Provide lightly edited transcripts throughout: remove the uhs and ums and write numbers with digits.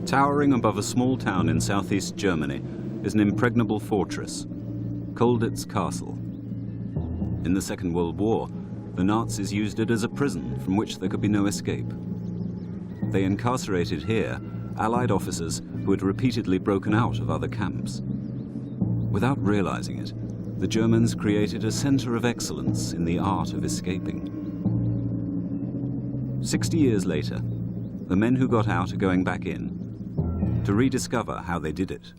Towering above a small town in southeast Germany is an impregnable fortress, Colditz Castle. In the Second World War, the Nazis used it as a prison from which there could be no escape. They incarcerated here Allied officers who had repeatedly broken out of other camps. Without realizing it, the Germans created a center of excellence in the art of escaping. 60 years later, the men who got out are going back in to rediscover how they did it.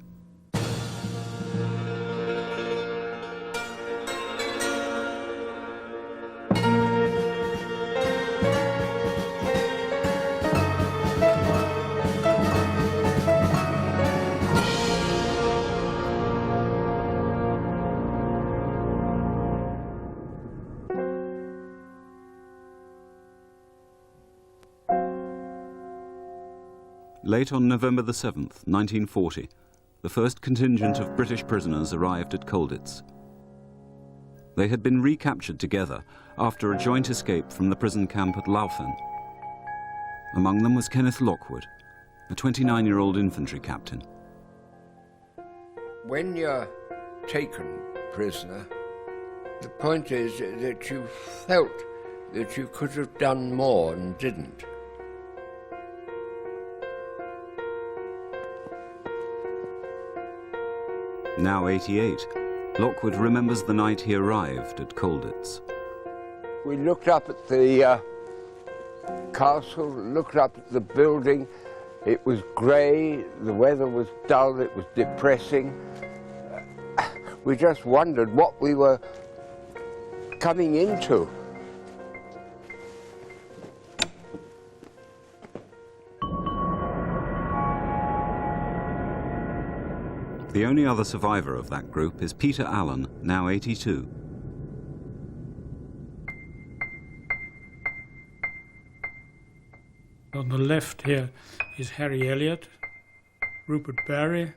Late on November the 7th, 1940, the first contingent of British prisoners arrived at Colditz. They had been recaptured together after a joint escape from the prison camp at Laufen. Among them was Kenneth Lockwood, a 29-year-old infantry captain. When you're taken prisoner, the point is that you felt that you could have done more and didn't. Now 88, Lockwood remembers the night he arrived at Colditz. We looked up at the castle, looked up at the building. It was grey, the weather was dull, it was depressing. We just wondered what we were coming into. The only other survivor of that group is Peter Allen, now 82. On the left here is Harry Elliott, Rupert Barry,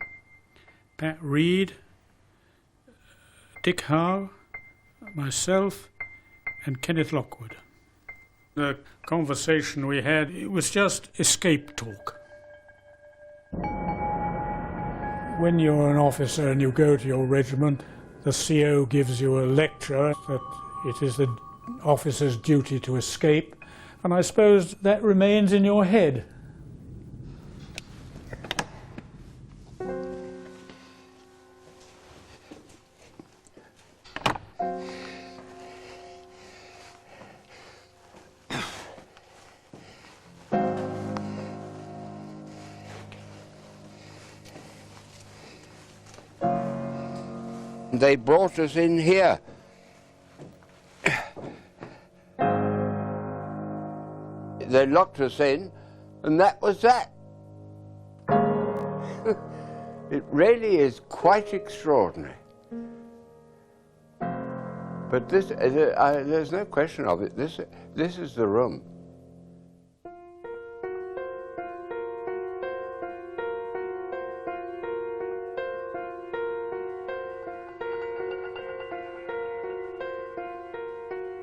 Pat Reed, Dick Howe, myself, and Kenneth Lockwood. The conversation we had, it was just escape talk. When you're an officer and you go to your regiment, the CO gives you a lecture that it is the officer's duty to escape, and I suppose that remains in your head. They brought us in here. They locked us in, and that was that. It really is quite extraordinary. But this, there's no question of it. This is the room.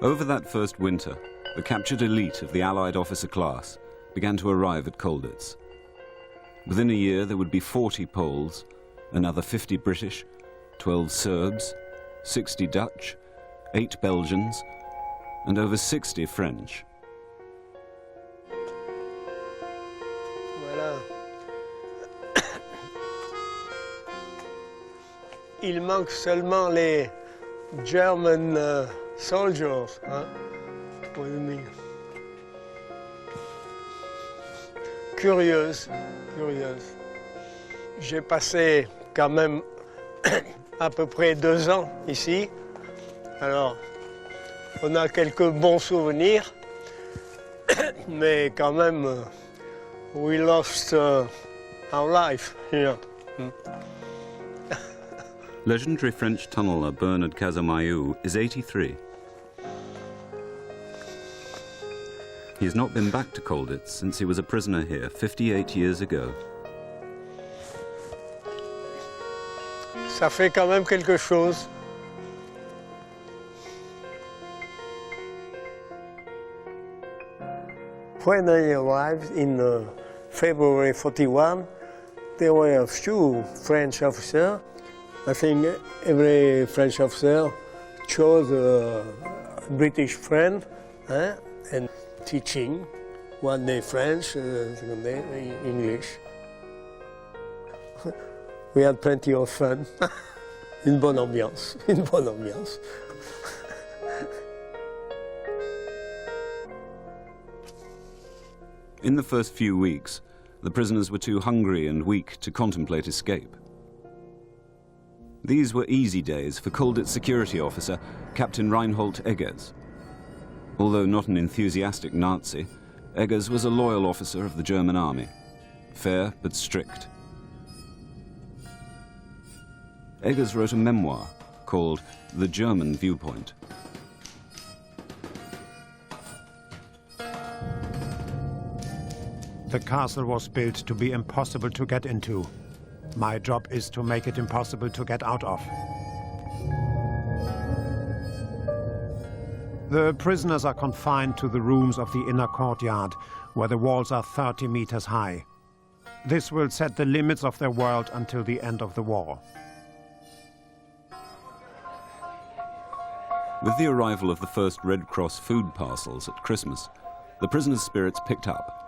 Over that first winter, the captured elite of the Allied officer class began to arrive at Colditz. Within a year, there would be 40 Poles, another 50 British, 12 Serbs, 60 Dutch, 8 Belgians, and over 60 French. Voilà. Il manque seulement les German soldiers, hein? Curieuse. J'ai passé quand même à peu près 2 ans ici. Alors, on a quelques bons souvenirs, mais quand même, we lost our life here. Legendary French tunneler Bernard Cazamayou is 83. He has not been back to Colditz since he was a prisoner here 58 years ago. Ça fait quand même quelque chose. When I arrived in February 41, there were a few French officers. I think every French officer chose a British friend and teaching. One day French, second day English. We had plenty of fun. Une bonne ambiance, une bonne ambiance. In the first few weeks, the prisoners were too hungry and weak to contemplate escape. These were easy days for Colditz security officer Captain Reinhold Eggers. Although not an enthusiastic Nazi, Eggers was a loyal officer of the German army, fair but strict. Eggers wrote a memoir called The German Viewpoint. The castle was built to be impossible to get into. My job is to make it impossible to get out of. The prisoners are confined to the rooms of the inner courtyard, where the walls are 30 meters high. This will set the limits of their world until the end of the war. With the arrival of the first Red Cross food parcels at Christmas, the prisoners' spirits picked up.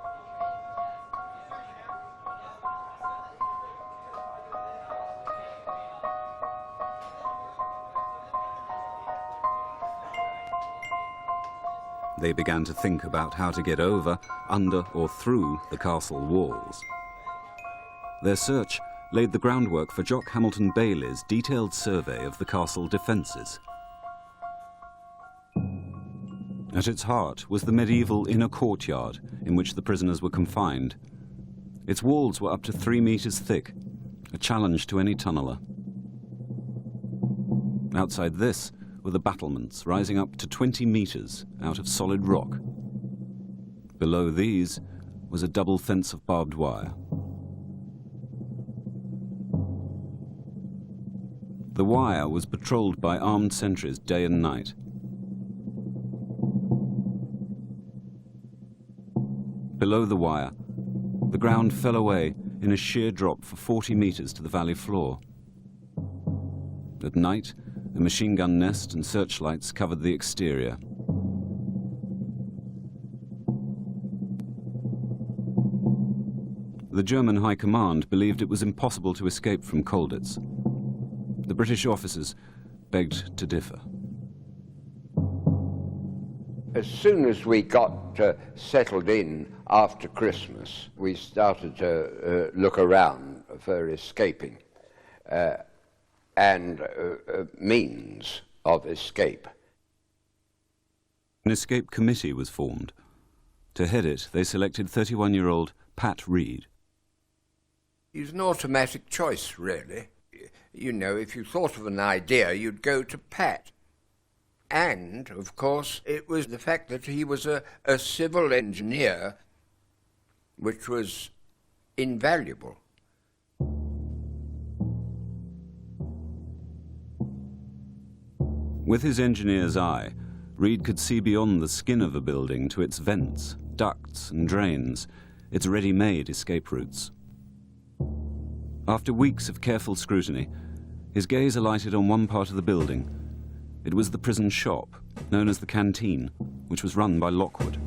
They began to think about how to get over, under or through the castle walls. Their search laid the groundwork for Jock Hamilton Bailey's detailed survey of the castle defences. At its heart was the medieval inner courtyard in which the prisoners were confined. Its walls were up to 3 meters thick, a challenge to any tunneler. Outside this were the battlements rising up to 20 meters out of solid rock. Below these was a double fence of barbed wire. The wire was patrolled by armed sentries day and night. Below the wire, the ground fell away in a sheer drop for 40 meters to the valley floor. At night, a machine gun nest and searchlights covered the exterior. The German High Command believed it was impossible to escape from Colditz. The British officers begged to differ. As soon as we got settled in after Christmas, we started to look around for escaping and means of escape. An escape committee was formed. To head it, they selected 31-year-old Pat Reed. It's an automatic choice, really. You know, if you thought of an idea, you'd go to Pat. And, of course, it was the fact that he was a civil engineer, which was invaluable. With his engineer's eye, Reed could see beyond the skin of a building to its vents, ducts and drains, its ready-made escape routes. After weeks of careful scrutiny, his gaze alighted on one part of the building. It was the prison shop, known as the canteen, which was run by Lockwood.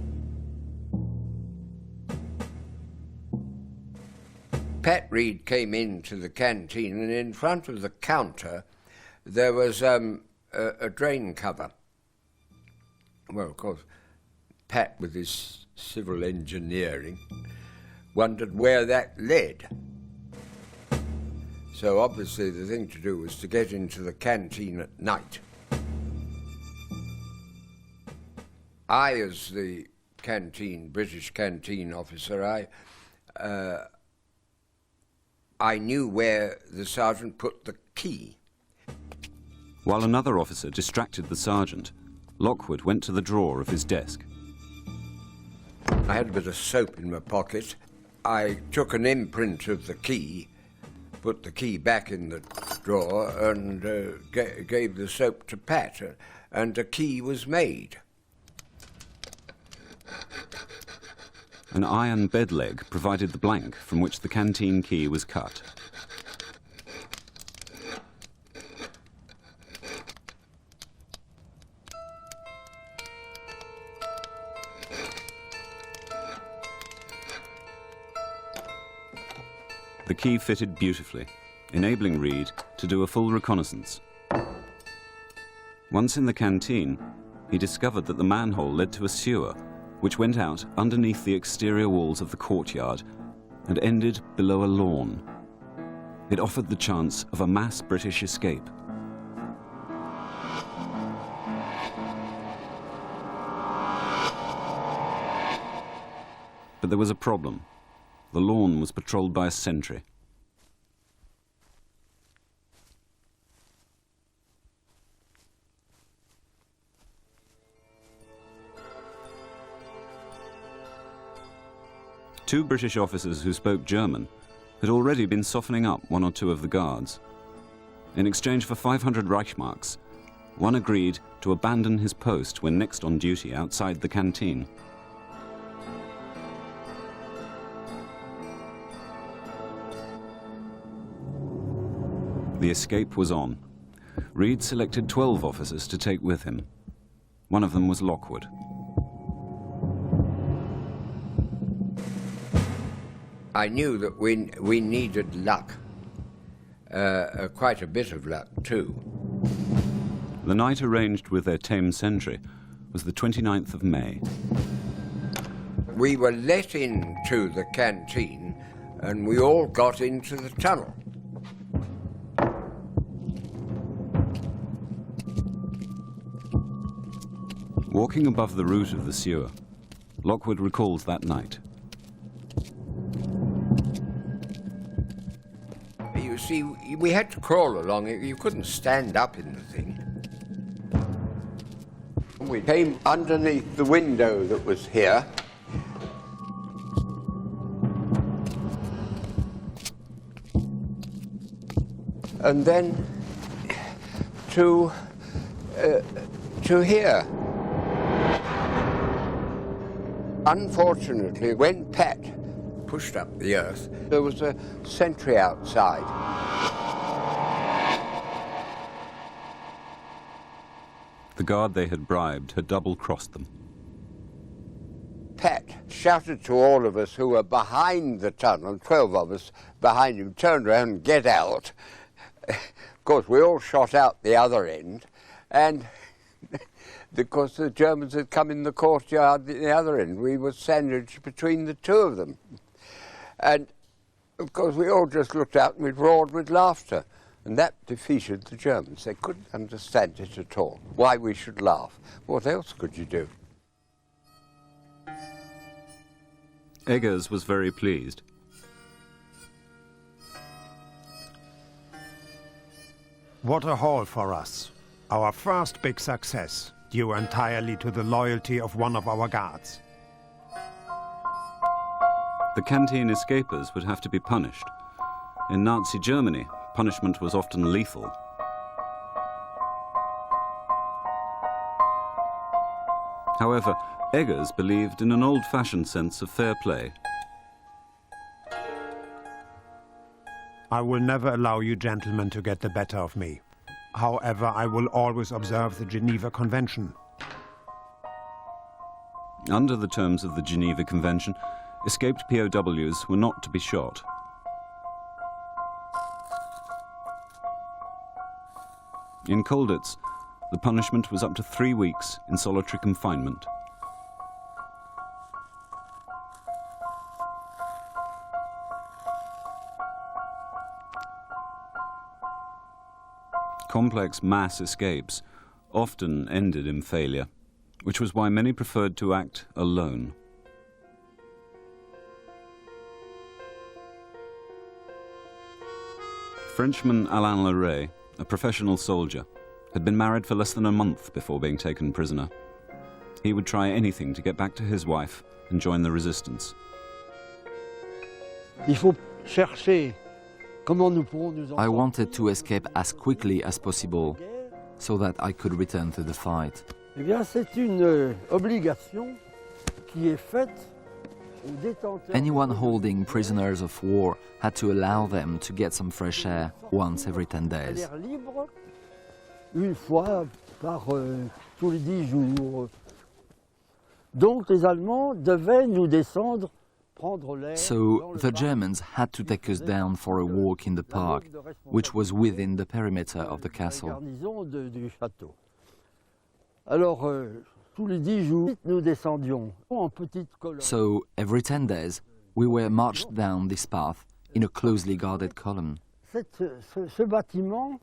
Pat Reed came into the canteen, and in front of the counter there was a drain cover. Well, of course, Pat, with his civil engineering, wondered where that led. So obviously the thing to do was to get into the canteen at night. I, as the British canteen officer, I knew where the sergeant put the key. While another officer distracted the sergeant, Lockwood went to the drawer of his desk. I had a bit of soap in my pocket. I took an imprint of the key, put the key back in the drawer, and gave the soap to Pat, and a key was made. An iron bed leg provided the blank from which the canteen key was cut. The key fitted beautifully, enabling Reed to do a full reconnaissance. Once in the canteen, he discovered that the manhole led to a sewer which went out underneath the exterior walls of the courtyard and ended below a lawn. It offered the chance of a mass British escape. But there was a problem. The lawn was patrolled by a sentry. Two British officers who spoke German had already been softening up one or two of the guards. In exchange for 500 Reichsmarks, one agreed to abandon his post when next on duty outside the canteen. The escape was on. Reed selected 12 officers to take with him. One of them was Lockwood. I knew that we needed luck, quite a bit of luck too. The night arranged with their Thames sentry was the 29th of May. We were let into the canteen and we all got into the tunnel. Walking above the root of the sewer, Lockwood recalls that night. You see, we had to crawl along. You couldn't stand up in the thing. We came underneath the window that was here. And then to here. Unfortunately, when Pat pushed up the earth, there was a sentry outside. The guard they had bribed had double-crossed them. Pat shouted to all of us who were behind the tunnel, 12 of us behind him, turned around and get out. Of course, we all shot out the other end, and because the Germans had come in the courtyard at the other end, we were sandwiched between the two of them. And, of course, we all just looked out and we roared with laughter. And that defeated the Germans. They couldn't understand it at all, why we should laugh. What else could you do? Eggers was very pleased. What a haul for us. Our first big success, due entirely to the loyalty of one of our guards. The canteen escapers would have to be punished. In Nazi Germany, punishment was often lethal. However, Eggers believed in an old-fashioned sense of fair play. I will never allow you gentlemen to get the better of me. However, I will always observe the Geneva Convention. Under the terms of the Geneva Convention, escaped POWs were not to be shot. In Colditz, the punishment was up to 3 weeks in solitary confinement. Complex mass escapes often ended in failure, which was why many preferred to act alone. Frenchman Alain Leray, a professional soldier, had been married for less than a month before being taken prisoner. He would try anything to get back to his wife and join the resistance. I wanted to escape as quickly as possible so that I could return to the fight. Eh bien, c'est une obligation qui est faite Anyone holding prisoners of war had to allow them to get some fresh air once every 10 days. Une fois par tous les 10 jours. Donc les Allemands devaient nous descendre, prendre l'air. So the Germans had to take us down for a walk in the park, which was within the perimeter of the castle. Du château. Alors tous les 10 jours, nous descendions en petite colonne. So every 10 days, we were marched down this path in a closely guarded column. Ce bâtiment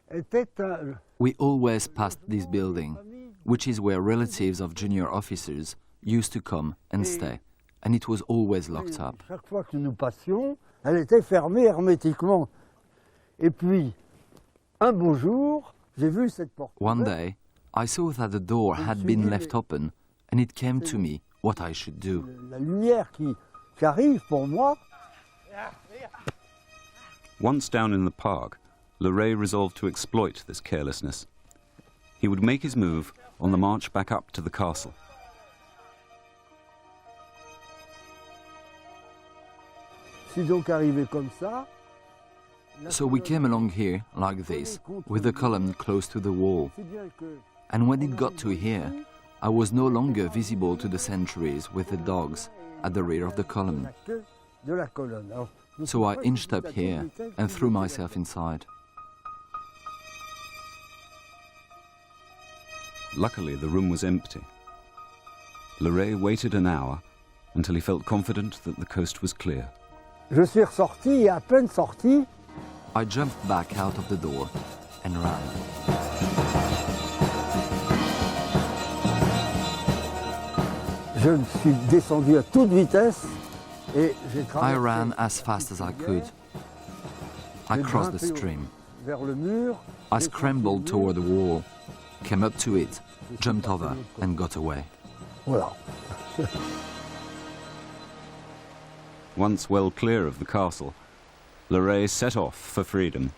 était un... We always passed this building, which is where relatives of junior officers used to come and stay, and it was always locked up. Chaque fois que nous passions, elle était fermée hermétiquement. Et puis, un beau jour, j'ai vu cette porte. One day, I saw that the door had been left open, and it came to me what I should do. La lumière qui arrive pour moi. Once down in the park, Leray resolved to exploit this carelessness. He would make his move on the march back up to the castle. So we came along here, like this, with the column close to the wall. And when it got to here, I was no longer visible to the sentries with the dogs at the rear of the column. So I inched up here and threw myself inside. Luckily, the room was empty. Leray waited an hour until he felt confident that the coast was clear. Je suis ressorti et à peine sorti, I jumped back out of the door and ran. je me suis descendu à toute vitesse et j'ai I traversé ran as fast as I could. I crossed the stream. vers le mur. I scrambled toward the wall, came up to it, jumped over, and got away. Voilà. Once well clear of the castle, Leray set off for freedom.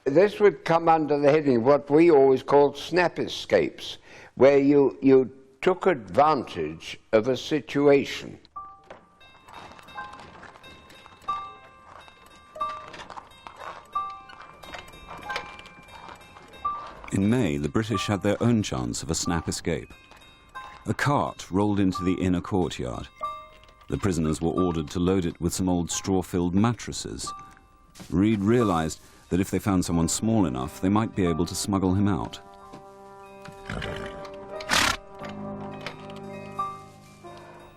This would come under the heading of what we always called snap escapes, where you took advantage of a situation. In May, the British had their own chance of a snap escape. A cart rolled into the inner courtyard. The prisoners were ordered to load it with some old straw-filled mattresses. Reed realized that if they found someone small enough, they might be able to smuggle him out.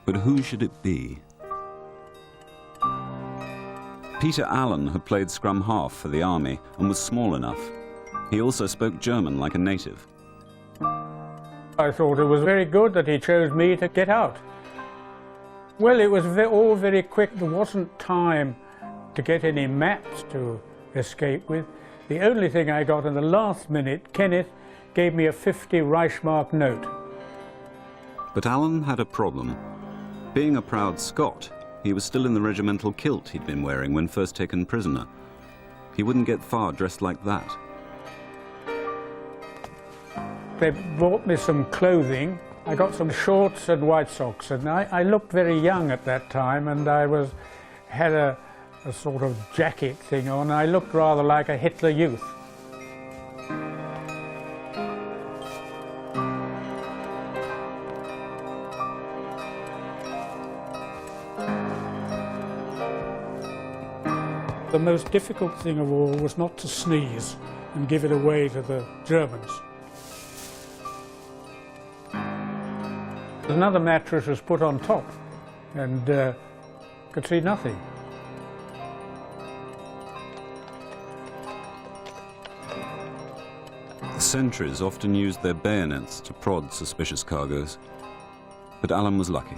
But who should it be? Peter Allen had played scrum half for the army and was small enough. He also spoke German like a native. I thought it was very good that he chose me to get out. Well, it was all very quick. There wasn't time to get any maps to escape with. The only thing I got in the last minute, Kenneth gave me a 50 Reichsmark note. But Allen had a problem. Being a proud Scot, he was still in the regimental kilt he'd been wearing when first taken prisoner. He wouldn't get far dressed like that. They brought me some clothing. I got some shorts and white socks, and I looked very young at that time, and I had a sort of jacket thing on. I looked rather like a Hitler Youth. The most difficult thing of all was not to sneeze and give it away to the Germans. Another mattress was put on top and could see nothing. The sentries often used their bayonets to prod suspicious cargoes, but Allen was lucky.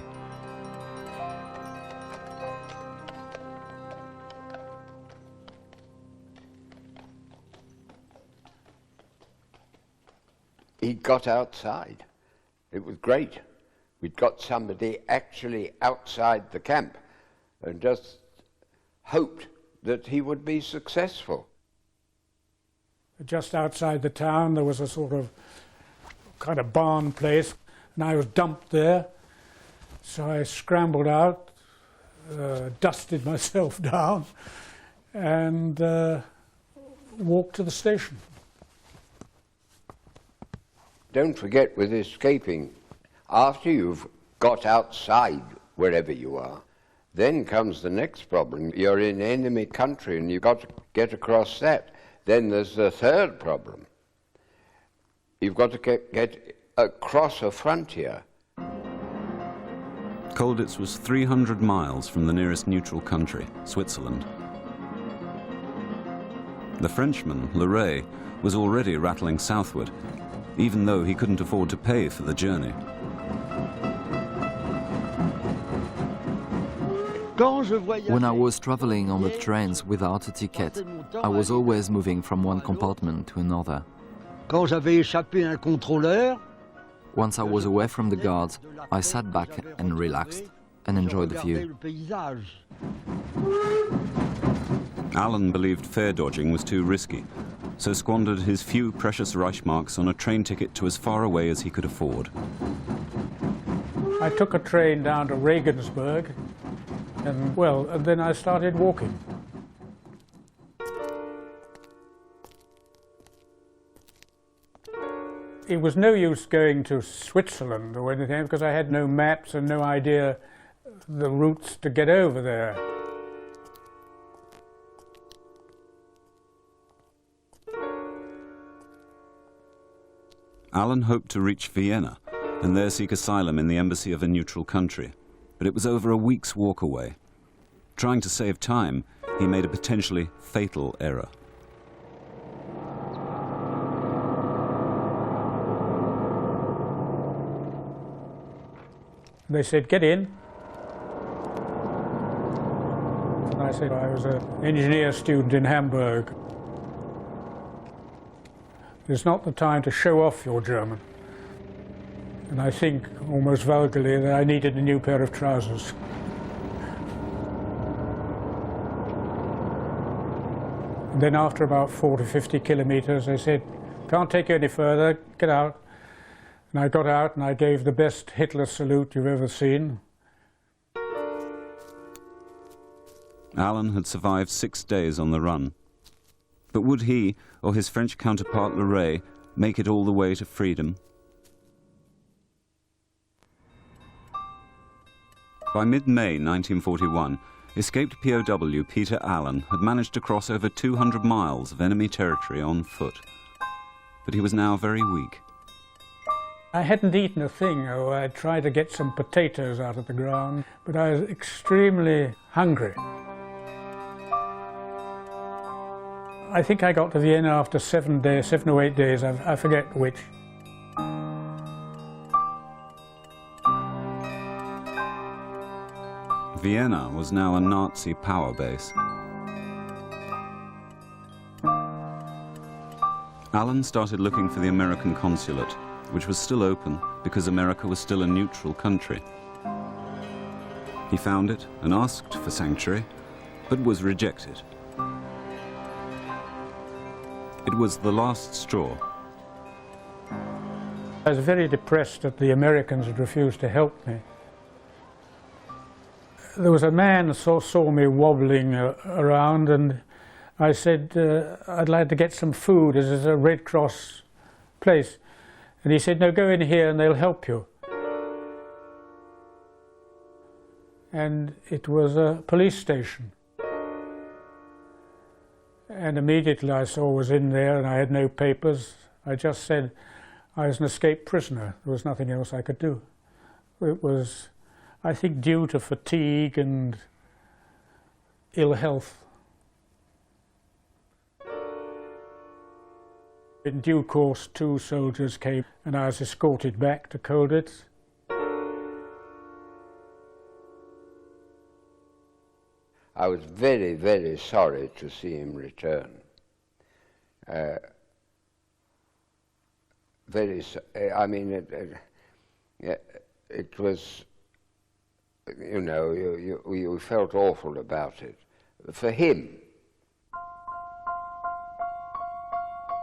He got outside. It was great. We'd got somebody actually outside the camp and just hoped that he would be successful. Just outside the town there was a sort of kind of barn place, and I was dumped there, So I scrambled out, dusted myself down, and walked to the station. Don't forget with escaping, after you've got outside wherever you are, then comes the next problem. You're in enemy country and you've got to get across that. Then there's the third problem. You've got to get across a frontier. Colditz was 300 miles from the nearest neutral country, Switzerland. The Frenchman, Ray, was already rattling southward, even though he couldn't afford to pay for the journey. When I was traveling on the trains without a ticket, I was always moving from one compartment to another. Once I was away from the guards, I sat back and relaxed and enjoyed the view. Alan believed fare dodging was too risky, so squandered his few precious Reichsmarks on a train ticket to as far away as he could afford. I took a train down to Regensburg, and then I started walking. It was no use going to Switzerland or anything because I had no maps and no idea the routes to get over there. Alan hoped to reach Vienna and there seek asylum in the embassy of a neutral country, but it was over a week's walk away. Trying to save time, he made a potentially fatal error. They said, "Get in." And I said I was an engineer student in Hamburg. It's not the time to show off your German. And I think, almost vulgarly, that I needed a new pair of trousers. And then after about 40, 50 kilometers, they said, "Can't take you any further, get out." And I got out and I gave the best Hitler salute you've ever seen. Alan had survived 6 days on the run. But would he, or his French counterpart Ray, make it all the way to freedom? By mid-May 1941, escaped POW Peter Allen had managed to cross over 200 miles of enemy territory on foot. But he was now very weak. I hadn't eaten a thing. I tried to get some potatoes out of the ground, but I was extremely hungry. I think I got to Vienna after 7 or 8 days, I forget which. Vienna was now a Nazi power base. Alan started looking for the American consulate, which was still open because America was still a neutral country. He found it and asked for sanctuary, but was rejected. It was the last straw. I was very depressed that the Americans had refused to help me. There was a man who saw me wobbling around, and I said, "I'd like to get some food. This is a Red Cross place." And he said, "No, go in here and they'll help you." And it was a police station. And immediately I saw I was in there and I had no papers. I just said I was an escaped prisoner. There was nothing else I could do. It was, I think, due to fatigue and ill health. In due course, 2 soldiers came and I was escorted back to Colditz. I was very, very sorry to see him return. I mean, it was, you know, you felt awful about it. For him.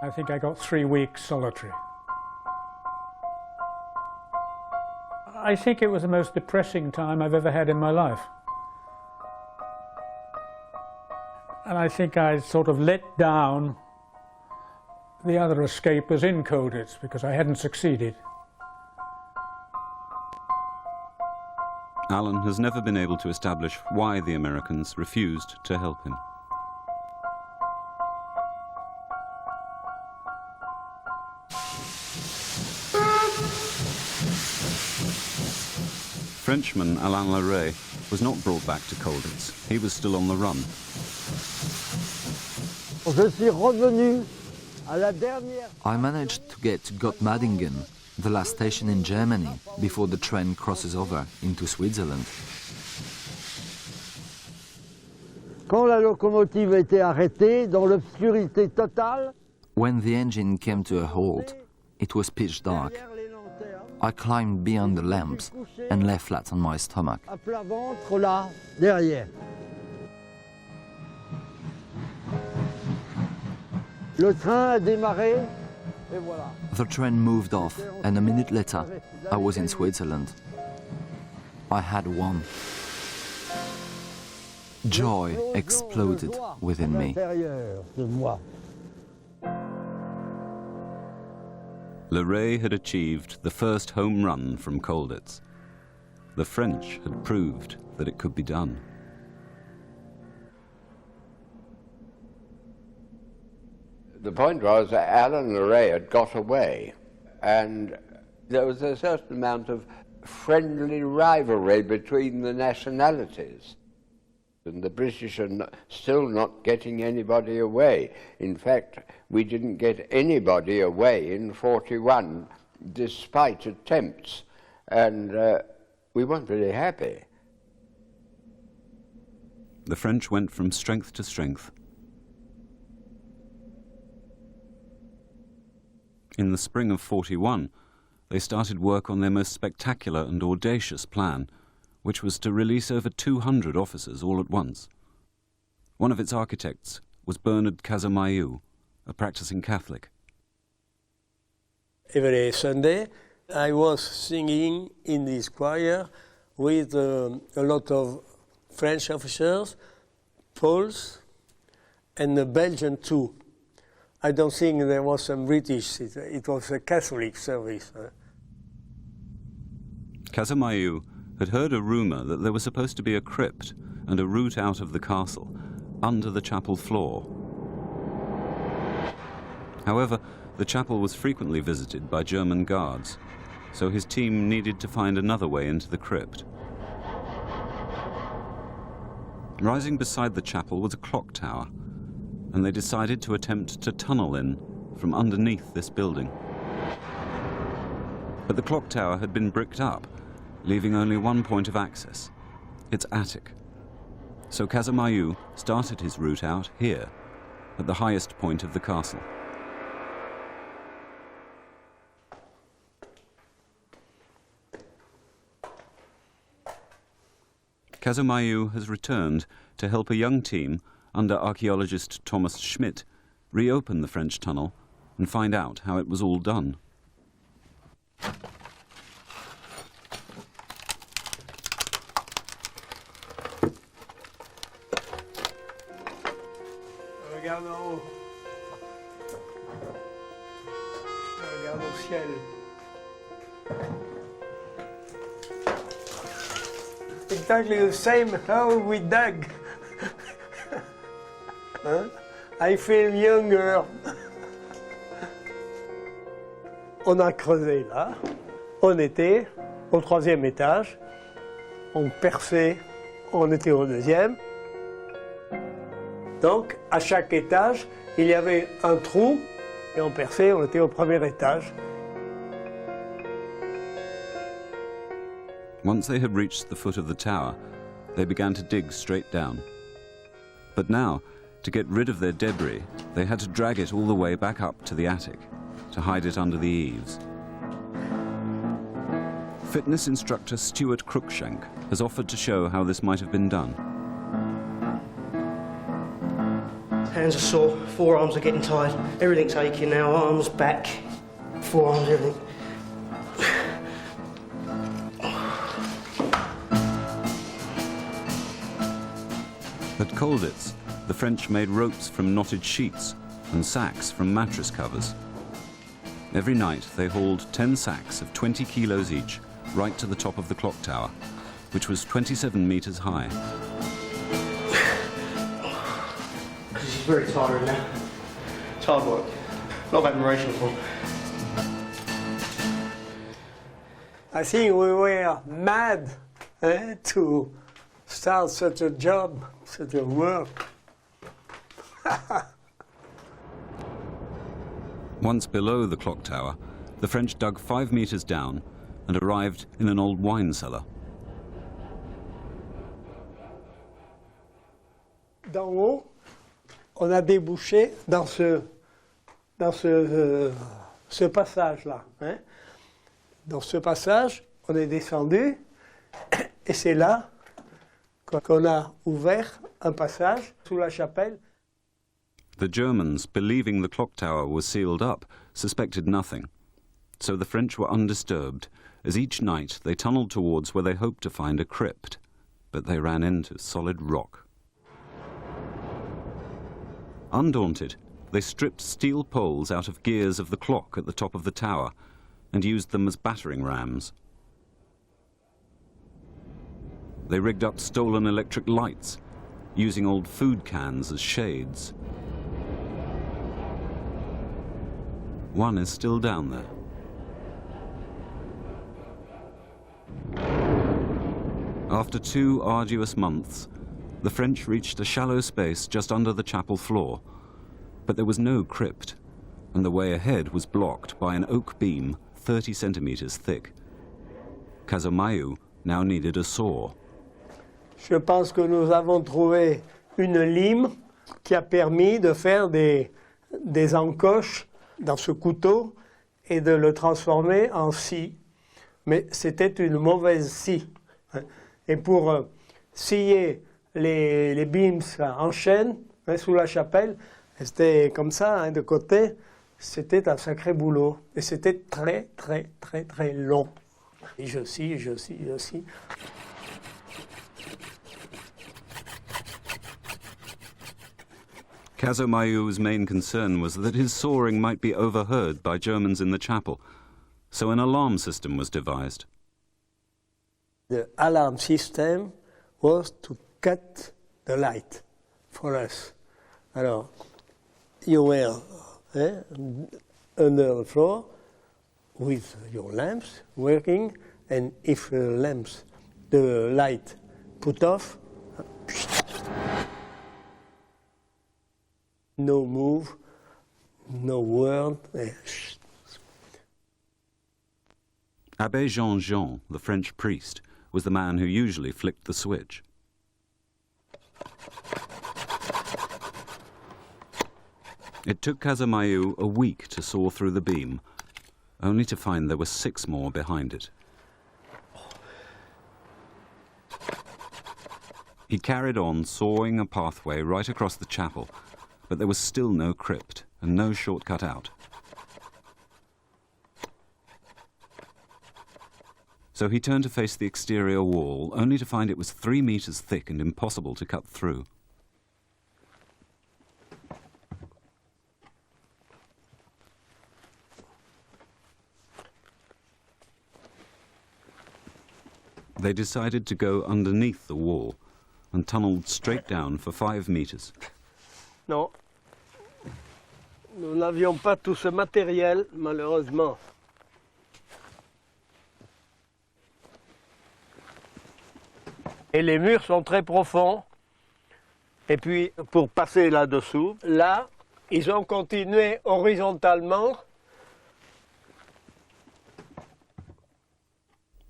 I think I got 3 weeks solitary. I think it was the most depressing time I've ever had in my life. And I think I sort of let down the other escapers in Colditz because I hadn't succeeded. Alan has never been able to establish why the Americans refused to help him. Frenchman Alain Leray was not brought back to Colditz. He was still on the run. Je suis revenu à la dernière. I managed to get to Gottmadingen, the last station in Germany, before the train crosses over into Switzerland. Quand la locomotive a été arrêtée, dans l'obscurité totale, When the engine came to a halt, it was pitch dark. derrière les lanternes, I climbed beyond the lamps and lay flat on my stomach. à plat ventre là, derrière. Le train a démarré, et voilà. The train moved off, and a minute later, I was in Switzerland. I had won. Joy exploded within me. L'intérieur de moi. Leray had achieved the first home run from Colditz. The French had proved that it could be done. The point was that Alan Leray had got away, and there was a certain amount of friendly rivalry between the nationalities. And the British are still not getting anybody away. In fact, we didn't get anybody away in 41, despite attempts, and we weren't very happy. The French went from strength to strength. In the spring of 41, they started work on their most spectacular and audacious plan, which was to release over 200 officers all at once. One of its architects was Bernard Casamayou, a practicing Catholic. Every Sunday, I was singing in this choir with a lot of French officers, Poles, and the Belgian too. I don't think there was some British. It was a Catholic service. Casamayou had heard a rumor that there was supposed to be a crypt and a route out of the castle under the chapel floor. However, the chapel was frequently visited by German guards, so his team needed to find another way into the crypt. Rising beside the chapel was a clock tower, and they decided to attempt to tunnel in from underneath this building. But the clock tower had been bricked up, leaving only one point of access, its attic. So Casamayou started his route out here, at the highest point of the castle. Casamayou has returned to help a young team under archaeologist Thomas Schmidt reopen the French tunnel and find out how it was all done. Regarde en haut. Regarde au ciel. Exactly the same how we dug. Hein? I feel younger. On a creusé là. On était au 3e étage. On perçait. On était au 2e. Donc, à chaque étage, il y avait un trou. Et on perçait, on était au 1er étage. Once they had reached the foot of the tower, they began to dig straight down. But now, to get rid of their debris, they had to drag it all the way back up to the attic, to hide it under the eaves. Fitness instructor Stuart Cruikshank has offered to show how this might have been done. Hands are sore, forearms are getting tired, everything's aching now, arms, back, forearms, everything. At Colditz, the French made ropes from knotted sheets and sacks from mattress covers. Every night they hauled 10 sacks of 20 kilos each right to the top of the clock tower, which was 27 meters high. He's very tired now. It's hard work. A lot of admiration for him. I think we were mad to start such a job, such a work. Once below the clock tower, the French dug 5 meters down and arrived in an old wine cellar. D'en haut, on a débouché dans ce passage-là. Hein. Dans ce passage, on est descendu et c'est là qu'on a ouvert un passage sous la chapelle. The Germans, believing the clock tower was sealed up, suspected nothing. So the French were undisturbed, as each night they tunneled towards where they hoped to find a crypt, but they ran into solid rock. Undaunted, they stripped steel poles out of gears of the clock at the top of the tower and used them as battering rams. They rigged up stolen electric lights, using old food cans as shades. One is still down there. After 2 arduous months, the French reached a shallow space just under the chapel floor, but there was no crypt, and the way ahead was blocked by an oak beam 30 centimeters thick. Casomayu now needed a saw. Je pense que nous avons trouvé une lime qui a permis de faire des encoches dans ce couteau et de le transformer en scie. Mais c'était une mauvaise scie. Et pour scier les beams en chaîne sous la chapelle, c'était comme ça, de côté, c'était un sacré boulot. Et c'était très, très, très, très long. Et je scie. Casomayu's main concern was that his sawing might be overheard by Germans in the chapel, so an alarm system was devised. The alarm system was to cut the light for us. Alors, you were under the floor with your lamps working, and if the light put off, no move, no word. Abbé Jean, the French priest, was the man who usually flicked the switch. It took Casomayu a week to saw through the beam, only to find there were 6 more behind it. He carried on sawing a pathway right across the chapel, but there was still no crypt and no shortcut out. So he turned to face the exterior wall, only to find it was 3 meters thick and impossible to cut through. They decided to go underneath the wall and tunneled straight down for 5 meters. Non, nous n'avions pas tout ce matériel, malheureusement. Et les murs sont très profonds. Et puis, pour passer là-dessous, là, ils ont continué horizontalement.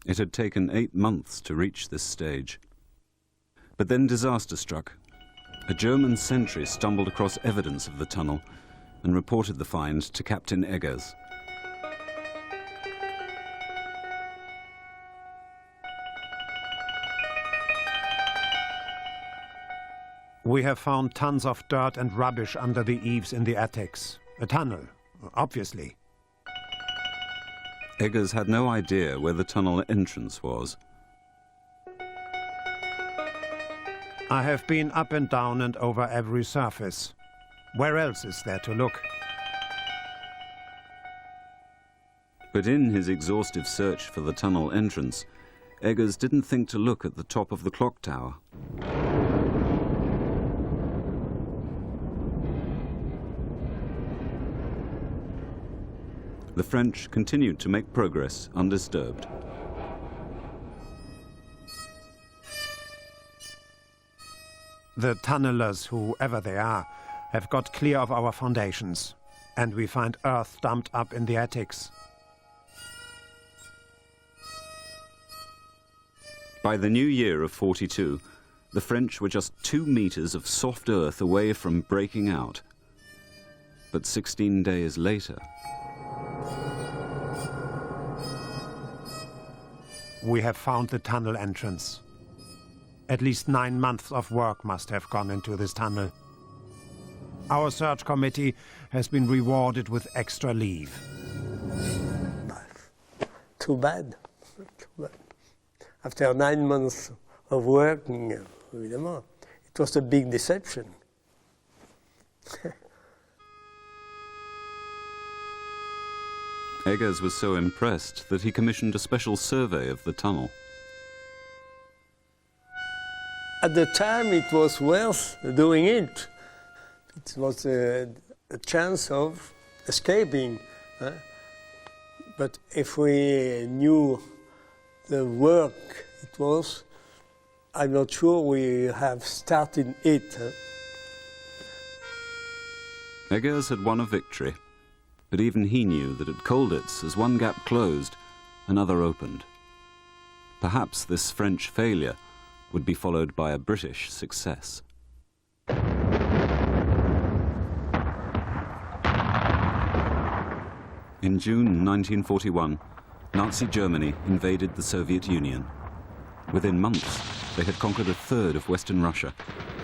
It had taken 8 months to reach this stage. But then disaster struck. A German sentry stumbled across evidence of the tunnel and reported the find to Captain Eggers. We have found tons of dirt and rubbish under the eaves in the attics. A tunnel, obviously. Eggers had no idea where the tunnel entrance was. I have been up and down and over every surface. Where else is there to look? But in his exhaustive search for the tunnel entrance, Eggers didn't think to look at the top of the clock tower. The French continued to make progress undisturbed. The tunnelers, whoever they are, have got clear of our foundations, and we find earth dumped up in the attics. By the new year of 42, the French were just 2 meters of soft earth away from breaking out. But 16 days later, we have found the tunnel entrance. At least 9 months of work must have gone into this tunnel. Our search committee has been rewarded with extra leave. Too bad. After 9 months of working, évidemment, it was a big deception. Eggers was so impressed that he commissioned a special survey of the tunnel. At the time, it was worth doing it. It was a chance of escaping. But if we knew the work it was, I'm not sure we have started it. Eggers had won a victory, but even he knew that at Colditz, as one gap closed, another opened. Perhaps this French failure would be followed by a British success. In June 1941, Nazi Germany invaded the Soviet Union. Within months, they had conquered a third of Western Russia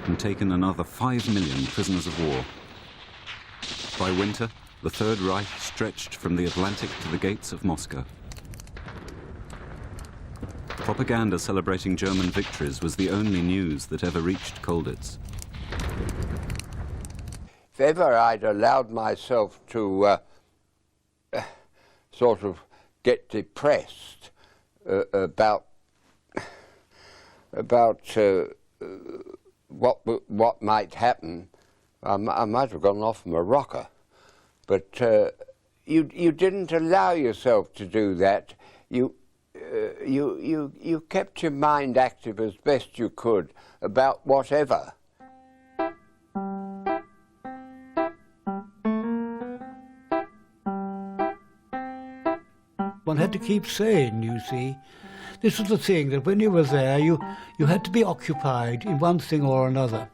and taken another 5 million prisoners of war. By winter, the Third Reich stretched from the Atlantic to the gates of Moscow. Propaganda celebrating German victories was the only news that ever reached Colditz. If ever I'd allowed myself to sort of get depressed about what might happen, I might have gone off Morocco. But you didn't allow yourself to do that. You kept your mind active as best you could about whatever. One had to keep saying, you see. This was the thing, that when you were there, you had to be occupied in one thing or another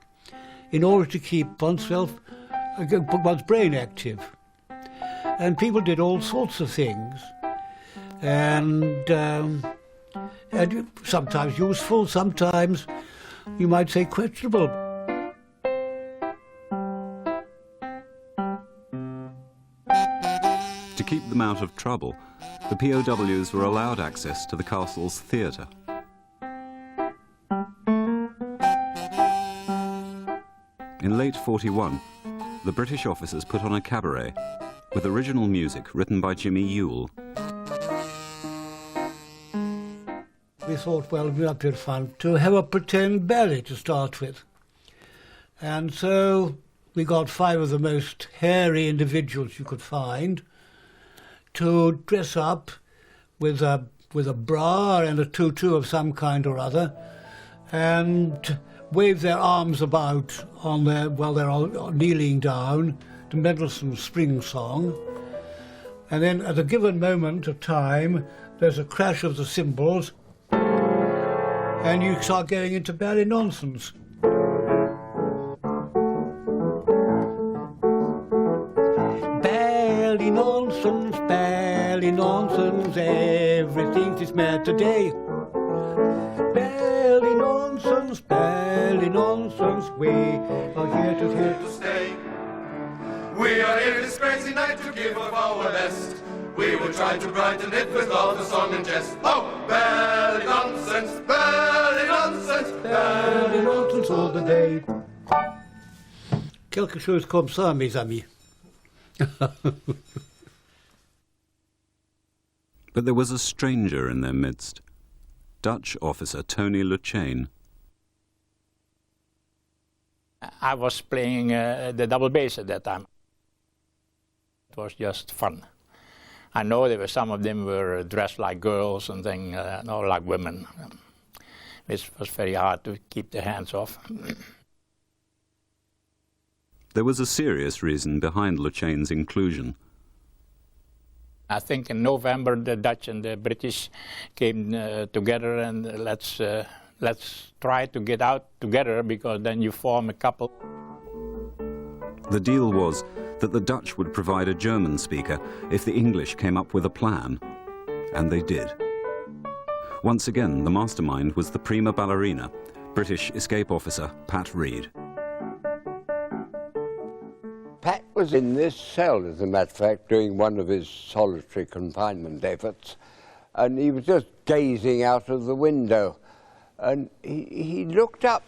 in order to keep one's brain active. And people did all sorts of things, and sometimes useful, sometimes you might say questionable. To keep them out of trouble, the POWs were allowed access to the castle's theatre. In late 41, the British officers put on a cabaret with original music written by Jimmy Yule. We thought, well, it would be fun to have a pretend ballet to start with. And so we got 5 of the most hairy individuals you could find to dress up with a bra and a tutu of some kind or other, and wave their arms about while they're all kneeling down to Mendelssohn's Spring Song. And then at a given moment of time, there's a crash of the cymbals, and you start getting into ballet nonsense. Ballet nonsense, everything is mad today. Ballet nonsense, we are here to stay. We are here this crazy night to give of our best. We will try to brighten it with all the song and jest. Oh, ballet nonsense, ballet nonsense, ballet nonsense. dance all the day. Quelque chose comme ça, mes amis. But there was a stranger in their midst, Dutch officer Tony Luchain. I was playing the double bass at that time. It was just fun. I know there were some of them were dressed like girls and things, not like women. It was very hard to keep their hands off. There was a serious reason behind Luchain's inclusion. I think in November the Dutch and the British came together and let's try to get out together because then you form a couple. The deal was that the Dutch would provide a German speaker if the English came up with a plan, and they did. Once again, the mastermind was the prima ballerina, British escape officer Pat Reed. Pat was in this cell, as a matter of fact, doing one of his solitary confinement efforts, and he was just gazing out of the window, and he looked up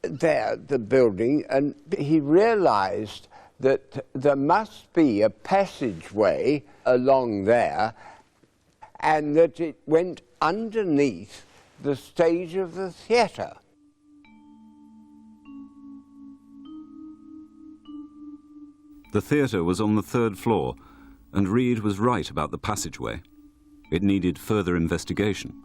there, the building, and he realized that there must be a passageway along there, and that it went underneath the stage of the theatre. The theatre was on the 3rd floor, and Reed was right about the passageway. It needed further investigation.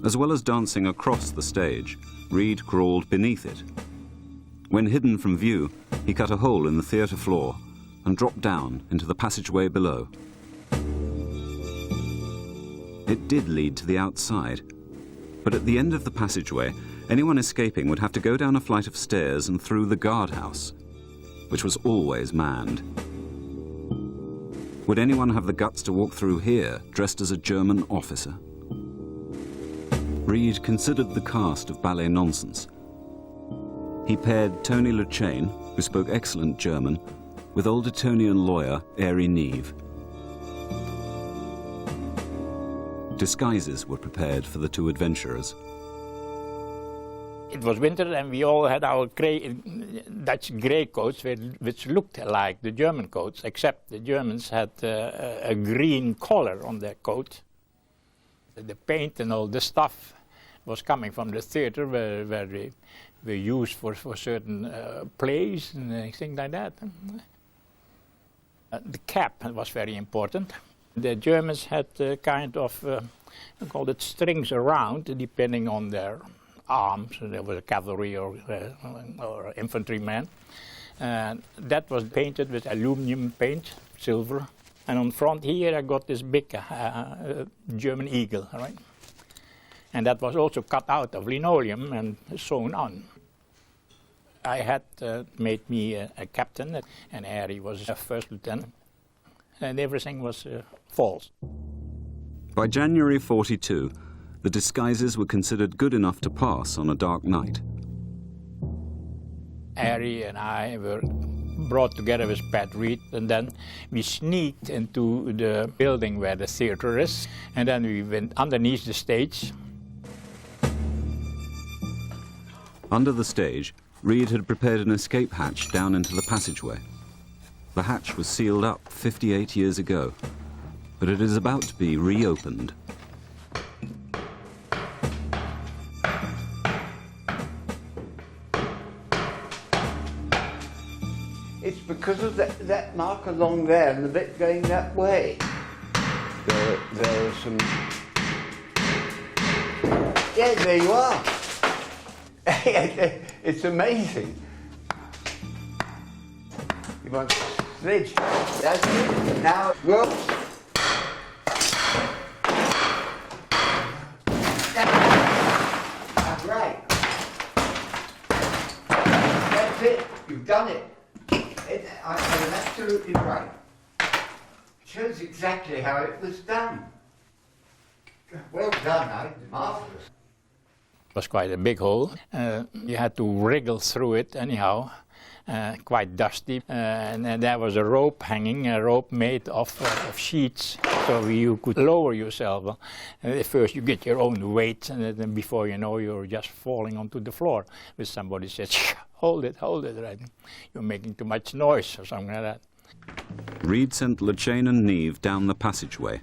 As well as dancing across the stage, Reed crawled beneath it. When hidden from view, he cut a hole in the theatre floor and dropped down into the passageway below. It did lead to the outside, but at the end of the passageway, anyone escaping would have to go down a flight of stairs and through the guardhouse, which was always manned. Would anyone have the guts to walk through here, dressed as a German officer? Reed considered the cast of ballet nonsense. He paired Tony Luchain, who spoke excellent German, with old Etonian lawyer Airy Neve. Disguises were prepared for the two adventurers. It was winter and we all had our Dutch grey coats which looked like the German coats, except the Germans had a green collar on their coat. The paint and all the stuff was coming from the theatre where they were used for certain plays and things like that. The cap was very important. The Germans had kind of, I call it strings around, depending on their arms. There was a cavalry or infantryman. And that was painted with aluminum paint, silver. And on front here I got this big German eagle, right? And that was also cut out of linoleum and sewn on. I had made me a captain, and Harry was a first lieutenant. And everything was false. By January '42, the disguises were considered good enough to pass on a dark night. Harry and I were brought together with Pat Reed, and then we sneaked into the building where the theatre is, and then we went underneath the stage. Under the stage, Reed had prepared an escape hatch down into the passageway. The hatch was sealed up 58 years ago, but it is about to be reopened. It's because of that mark along there and the bit going that way. There are some... Yeah, there you are. It's amazing. You want to switch? That's it. Now, whoops. That's right. That's it. You've done it. I'm absolutely. absolutely right. Shows exactly how it was done. Well done, marvellous. It was quite a big hole. You had to wriggle through it anyhow, quite dusty. And there was a rope hanging, a rope made of sheets, so you could lower yourself. At first you get your own weight, and then before you know, you're just falling onto the floor. But somebody said, hold it, right? You're making too much noise, or something like that. Reed sent LeChain and Neve down the passageway.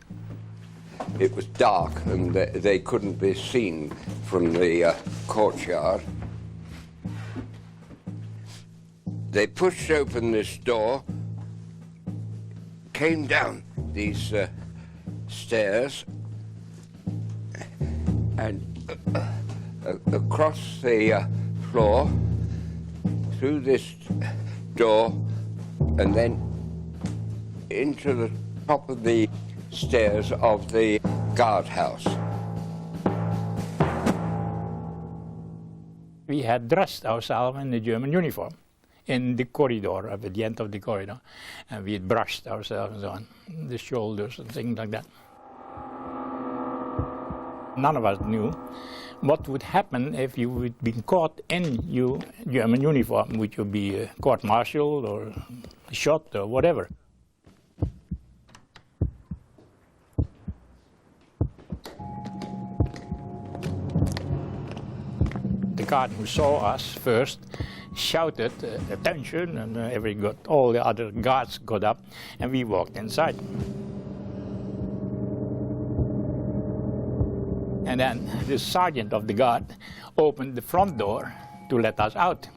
It was dark and they couldn't be seen from the courtyard. They pushed open this door, came down these stairs, and across the floor, through this door, and then into the top of the stairs of the guardhouse. We had dressed ourselves in the German uniform in the corridor, at the end of the corridor, and we had brushed ourselves on the shoulders and things like that. None of us knew what would happen if you would be caught in your German uniform. Would you be court-martialed or shot or whatever? The guard who saw us first shouted, attention, and all the other guards got up, and we walked inside. And then the sergeant of the guard opened the front door to let us out.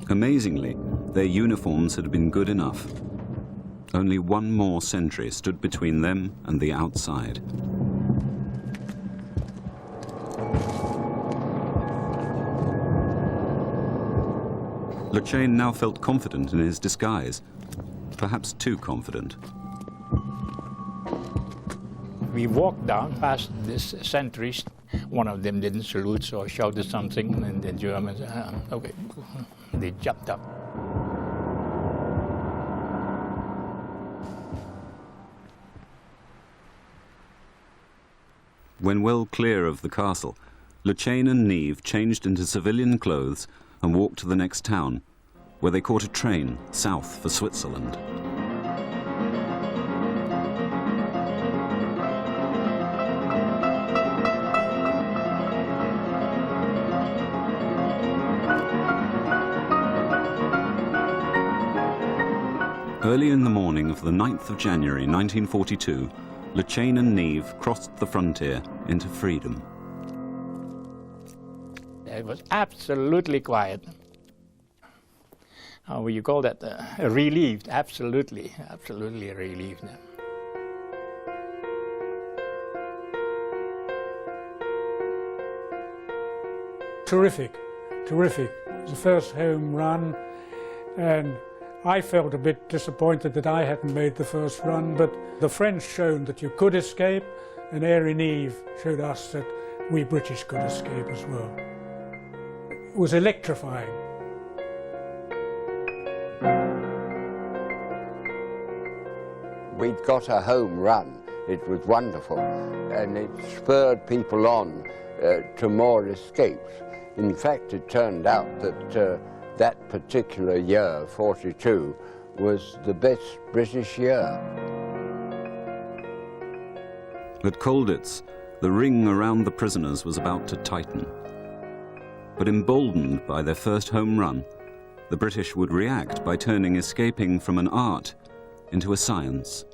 Amazingly, their uniforms had been good enough. Only one more sentry stood between them and the outside. LeChain now felt confident in his disguise, perhaps too confident. We walked down past this sentries. One of them didn't salute, so I shouted something, and the Germans, okay, they jumped up. When well clear of the castle, LeChain and Neve changed into civilian clothes and walked to the next town, where they caught a train south for Switzerland. Early in the morning of the 9th of January 1942, LeChain and Neve crossed the frontier into freedom. It was absolutely quiet. How would you call that? Relieved, absolutely relieved. Terrific. It was the first home run, and I felt a bit disappointed that I hadn't made the first run, but the French showed that you could escape, and Air Neve showed us that we British could escape as well. It was electrifying. We'd got a home run. It was wonderful, and it spurred people on to more escapes. In fact, it turned out that that particular year, 42, was the best British year. At Colditz, the ring around the prisoners was about to tighten. But emboldened by their first home run, the British would react by turning escaping from an art into a science.